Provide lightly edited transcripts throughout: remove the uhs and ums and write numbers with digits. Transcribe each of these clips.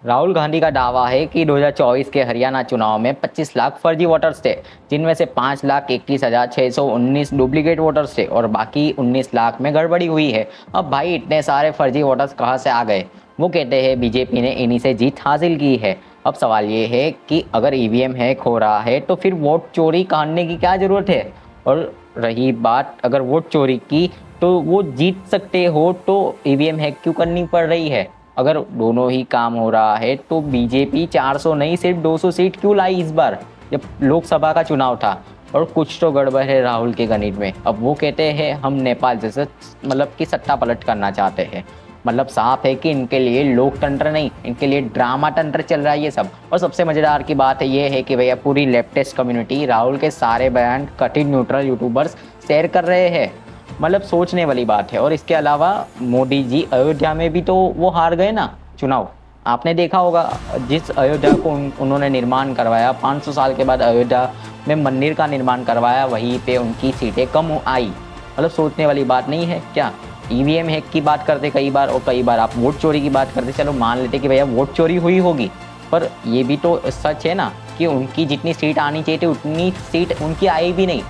राहुल गांधी का दावा है कि 2024 के हरियाणा चुनाव में 25 लाख फर्जी वोटर्स थे, जिनमें से 5,21,619 डुप्लीकेट वोटर्स थे और बाकी 19 लाख में गड़बड़ी हुई है। अब भाई इतने सारे फर्जी वोटर्स कहाँ से आ गए? वो कहते हैं बीजेपी ने इन्हीं से जीत हासिल की है। अब सवाल ये है कि अगर ईवीएम हैक हो रहा है तो फिर वोट चोरी करने की क्या ज़रूरत है? और रही बात अगर वोट चोरी की तो वो जीत सकते हो तो ईवीएम हैक क्यों करनी पड़ रही है? अगर दोनों ही काम हो रहा है तो बीजेपी 400 नहीं सिर्फ 200 सीट क्यों लाई इस बार, जब लोकसभा का चुनाव था? और कुछ तो गड़बड़ है राहुल के गणित में। अब वो कहते हैं हम नेपाल जैसे मतलब कि सट्टा पलट करना चाहते हैं। मतलब साफ है कि इनके लिए लोकतंत्र नहीं, इनके लिए ड्रामा तंत्र चल रहा है ये सब। और सबसे मज़ेदार की बात है ये है कि भैया पूरी लेफ्टिस्ट कम्युनिटी राहुल के सारे बयान कथित न्यूट्रल यूट्यूबर्स शेयर कर रहे हैं। मतलब सोचने वाली बात है। और इसके अलावा मोदी जी अयोध्या में भी तो वो हार गए ना चुनाव। आपने देखा होगा जिस अयोध्या को उन्होंने निर्माण करवाया, 500 साल के बाद अयोध्या में मंदिर का निर्माण करवाया, वहीं पे उनकी सीटें कम आई। मतलब सोचने वाली बात नहीं है क्या? ईवीएम हैक की बात करते कई बार और कई बार आप वोट चोरी की बात करते, चलो मान लेते कि भैया वोट चोरी हुई होगी, पर ये भी तो सच है ना कि उनकी जितनी सीट आनी चाहिए थी उतनी सीट उनकी आई भी नहीं।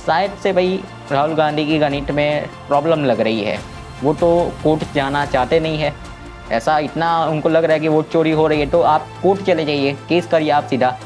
शायद से भाई राहुल गांधी की गणित में प्रॉब्लम लग रही है। वो तो कोर्ट जाना चाहते नहीं है। ऐसा इतना उनको लग रहा है कि वोट चोरी हो रही है तो आप कोर्ट चले जाइए, केस करिए आप सीधा।